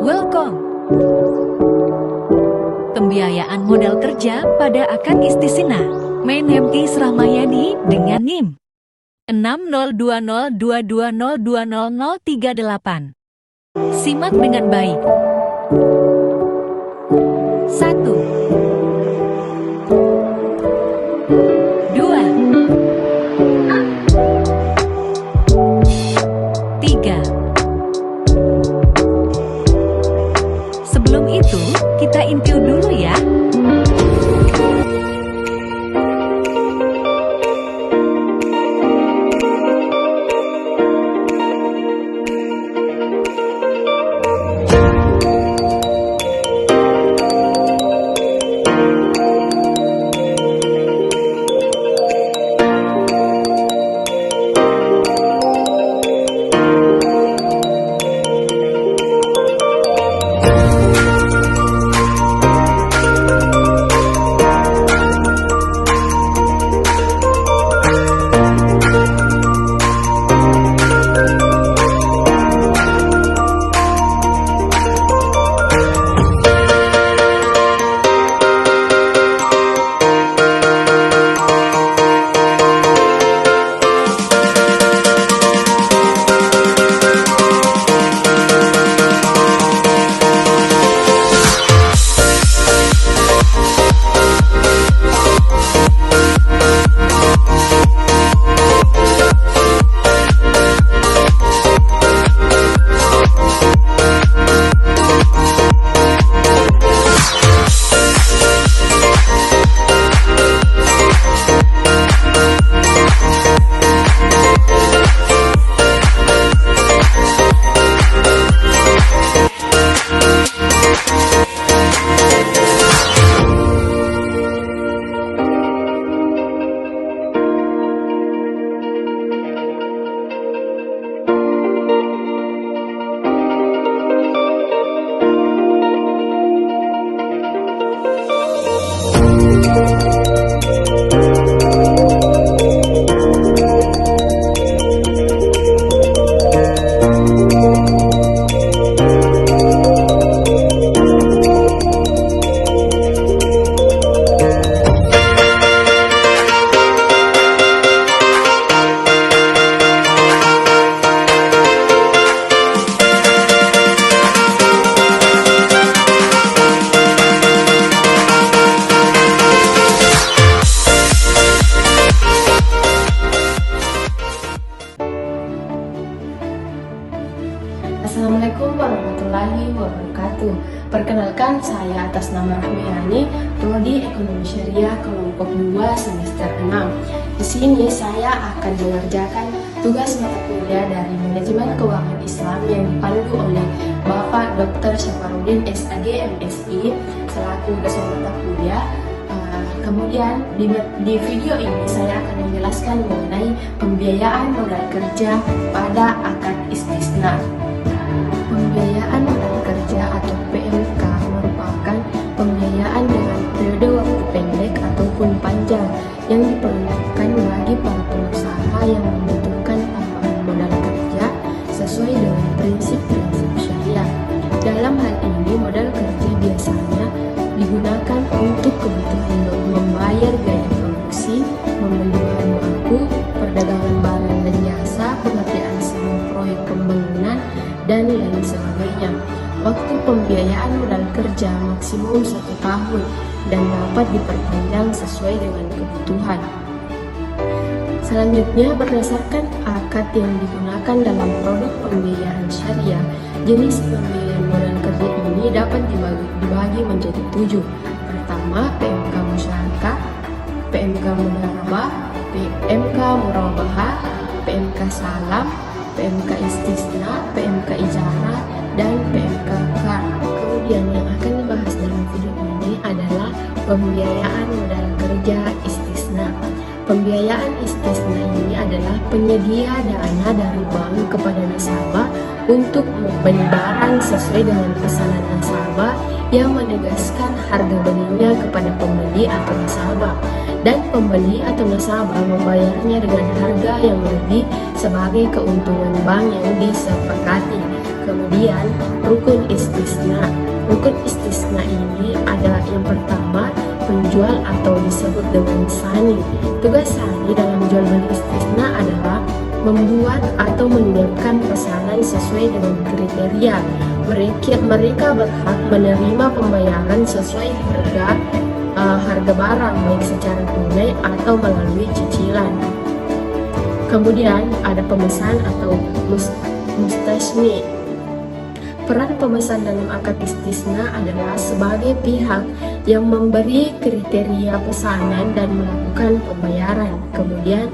Welcome. Pembiayaan modal kerja pada akad istisna. Main Hemki Sramayadi dengan NIM 602022002038. Simak dengan baik. 1, 2, 3. Sebelum itu, kita intro dulu ya. Assalamualaikum warahmatullahi wabarakatuh. Perkenalkan, saya atas nama Rahmayani, Prodi Ekonomi Syariah kelompok 2 semester 6. Di sini saya akan mengerjakan tugas mata kuliah dari Manajemen Keuangan Islam yang dipandu oleh Bapak Dr. Syafarudin SAG MSI selaku dosen mata kuliah. Kemudian di video ini saya akan menjelaskan mengenai pembiayaan modal kerja pada akad istisna. Pembiayaan modal kerja atau PMK merupakan pembiayaan dengan periode waktu pendek ataupun panjang yang diperuntukkan bagi para pengusaha yang membutuhkan tambahan modal kerja sesuai dengan prinsip-prinsip syariah. Dalam hal ini, modal kerja biasanya digunakan untuk kebutuhan membayar biaya produksi, membeli bahan baku, perdagangan barang dan jasa, pengerjaan sebuah proyek pembangunan, dan lain sebagainya. Waktu pembiayaan modal kerja maksimum 1 tahun dan dapat diperpanjang sesuai dengan kebutuhan. Selanjutnya, berdasarkan akad yang digunakan dalam produk pembiayaan syariah, jenis pembiayaan modal kerja ini dapat dibagi menjadi 7. Pertama, PMK Musyarakah, PMK Mudharabah, PMK Murabahah, PMK Salam, PMK Istisna, PMK Ijarah, dan PMK KAR. Kemudian yang akan dibahas dalam video ini adalah pembiayaan modal kerja istisna. Pembiayaan istisna ini adalah penyedia dana dari bank kepada nasabah untuk membeli barang sesuai dengan pesanan nasabah yang menegaskan harga belinya kepada pembeli atau nasabah, dan pembeli atau nasabah membayarnya dengan harga yang lebih sebagai keuntungan bank yang disepakati. Kemudian rukun istisna. Rukun istisna ini ada yang pertama, penjual atau disebut dengan sani. Tugas sani dalam jual beli istisna adalah membuat atau menyiapkan pesanan sesuai dengan kriteria. Mereka berhak menerima pembayaran sesuai harga barang, baik secara tunai atau melalui cicilan. Kemudian ada pemesan atau mustasni. Peran pemesan dalam akad istisna adalah sebagai pihak yang memberi kriteria pesanan dan melakukan pembayaran. Kemudian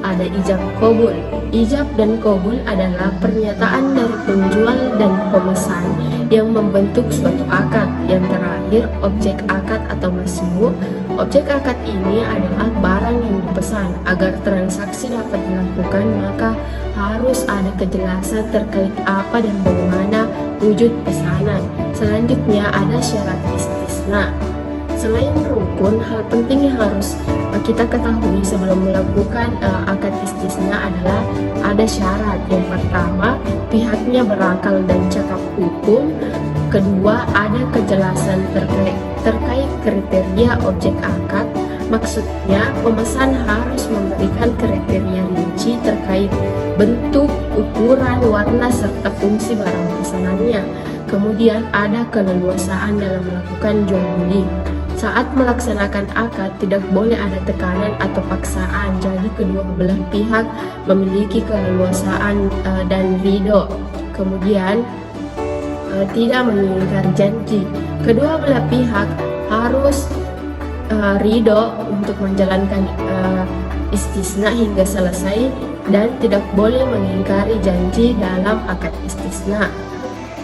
ada ijab kabul. Ijab dan kabul adalah pernyataan dari penjual dan pemesan yang membentuk suatu akad. Yang terakhir, objek akad atau masmu. Objek akad ini adalah barang yang dipesan. Agar transaksi dapat dilakukan, maka harus ada kejelasan terkait apa dan bagaimana wujud pesanan. Selanjutnya ada syarat istisna. Selain rukun, hal penting yang harus kita ketahui sebelum melakukan akad istisna adalah ada syarat. Yang pertama, pihaknya berakal dan cakap hukum. Kedua, ada kejelasan terkait kriteria objek akad. Maksudnya, pemesan harus memberikan kriteria rinci terkait bentuk, ukuran, warna, serta fungsi barang pesanannya. Kemudian ada keleluasaan dalam melakukan jual beli. Saat melaksanakan akad, tidak boleh ada tekanan atau paksaan. Jadi kedua belah pihak memiliki keleluasaan dan ridho. Kemudian tidak mengingkari janji. Kedua belah pihak harus ridho untuk menjalankan istisna hingga selesai dan tidak boleh mengingkari janji dalam akad istisna.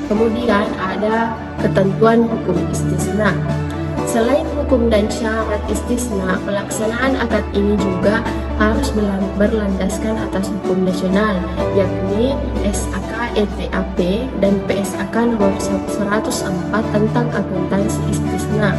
Kemudian ada ketentuan hukum istisna. Selain hukum dan syarat istisna, pelaksanaan akad ini juga harus berlandaskan atas hukum nasional, yakni SAK ETAP dan PSAK nomor 104 tentang akuntansi istisna.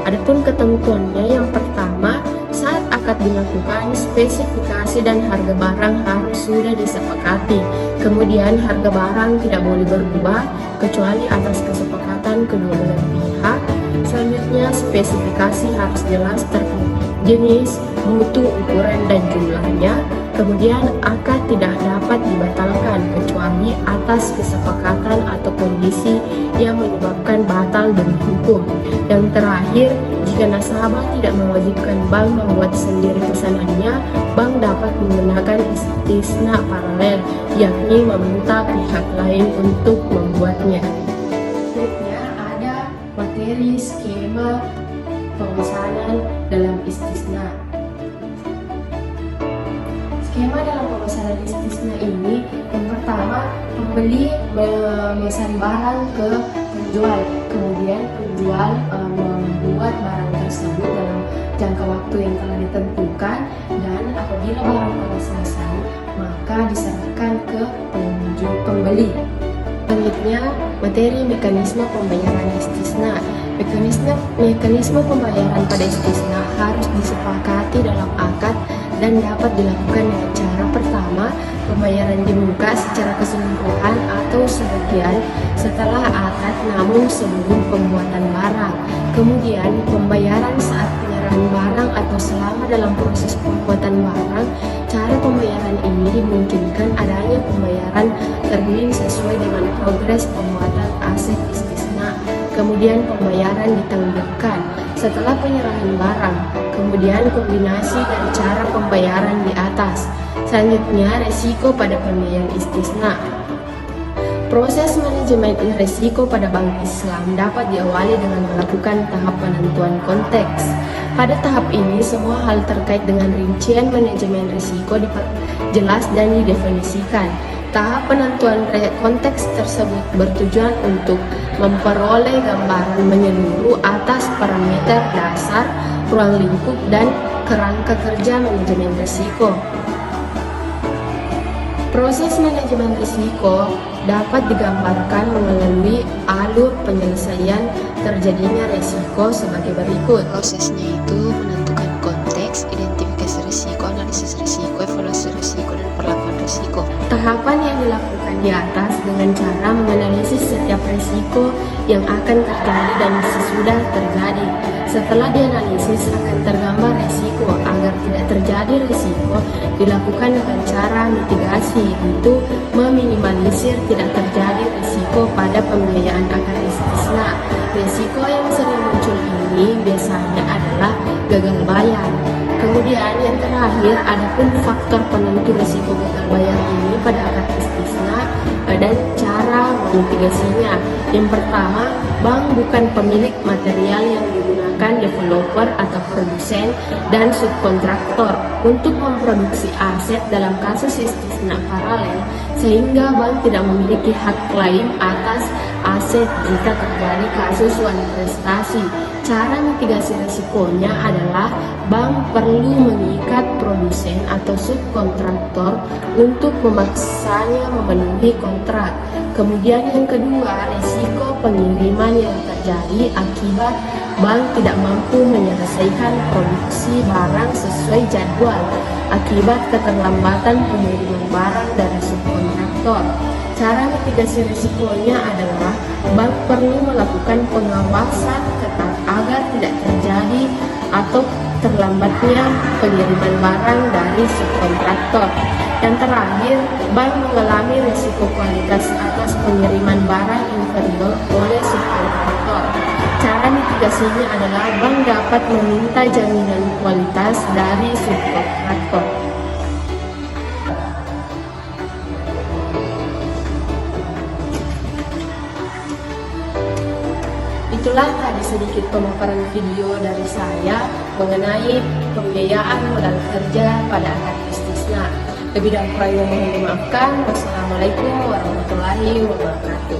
Adapun ketentuannya, yang pertama, saat akad dilakukan, spesifikasi dan harga barang harus sudah disepakati. Kemudian harga barang tidak boleh berubah kecuali atas kesepakatan kedua belah pihak. Selanjutnya, spesifikasi harus jelas terkait jenis, mutu, ukuran, dan jumlahnya. Kemudian akad tidak dapat dibatalkan kecuali atas kesepakatan atau kondisi yang menyebabkan batal demi hukum. Yang terakhir, jika nasabah tidak mewajibkan bank membuat sendiri pesanannya, bank dapat menggunakan istisna paralel, yakni meminta pihak lain untuk membuatnya. Berikutnya ada materi skema pemesanan dalam istisna. Skema dalam pemesanan istisna ini, yang pertama, pembeli memesan barang ke penjual, kemudian penjual membuat barang tersebut dalam jangka waktu yang telah ditentukan, dan apabila barang telah selesai, maka diserahkan ke pembeli. Selanjutnya, materi mekanisme pembayaran istisna. Mekanisme pembayaran pada istisna harus disepakati dalam akad dan dapat dilakukan dengan cara: pertama, pembayaran di muka secara keseluruhan atau sebagian setelah akad namun sebelum pembuatan barang. Kemudian, pembayaran saat penyerahan barang atau selama dalam proses pembuatan barang. Cara pembayaran ini dimungkinkan adanya pembayaran terbilang sesuai dengan progres pembuatan aset istisna. Kemudian pembayaran ditangguhkan setelah penyerahan barang. Kemudian kombinasi dari cara pembayaran di atas. Selanjutnya, resiko pada pembayaran istisna. Proses manajemen risiko pada Bank Islam dapat diawali dengan melakukan tahap penentuan konteks. Pada tahap ini, semua hal terkait dengan rincian manajemen risiko diperjelas dan didefinisikan. Tahap penentuan konteks tersebut bertujuan untuk memperoleh gambaran menyeluruh atas parameter dasar, ruang lingkup, dan kerangka kerja manajemen risiko. Proses manajemen risiko dapat digambarkan melalui alur penyelesaian terjadinya risiko sebagai berikut. Prosesnya itu menentukan konteks, identifikasi risiko, analisis risiko, evaluasi risiko, dan perlakuan risiko. Tahapan yang dilakukan di atas dengan cara menganalisis setiap risiko yang akan terjadi dan sesudah terjadi. Setelah dianalisis akan tergambar risiko. Agar tidak terjadi risiko, dilakukan dengan cara mitigasi, yaitu meminimalisir tidak terjadi risiko pada pembiayaan akad istisna. Risiko yang sering muncul ini biasanya adalah gagal bayar. Kemudian yang terakhir, adapun faktor penentu risiko gagal bayar ini pada akad istisna dan cara memitigasinya. Yang pertama, bank bukan pemilik material yang digunakan developer atau produsen dan subkontraktor untuk memproduksi aset dalam kasus istisna paralel, sehingga bank tidak memiliki hak klaim atas aset jika terjadi kasus wali prestasi. Cara mitigasi risikonya adalah bank perlu mengikat produsen atau subkontraktor untuk memaksanya memenuhi kontrak. Kemudian yang kedua, risiko pengiriman yang terjadi akibat bank tidak mampu menyelesaikan produksi barang sesuai jadwal akibat keterlambatan pengiriman barang dari subkontraktor. Cara mitigasi risikonya adalah bank perlu melakukan pengawasan ketat agar tidak terjadi atau terlambatnya pengiriman barang dari subkontraktor. Yang terakhir, bank mengalami risiko kualitas atas pengiriman barang inferior oleh subkontraktor. Cara mitigasinya adalah bank dapat meminta jaminan kualitas dari subkontraktor. Itulah tadi sedikit pemaparan video dari saya mengenai pembiayaan modal kerja pada akad istisna. Lebih dan kurangnya mohon dimaafkan. Wassalamualaikum warahmatullahi wabarakatuh.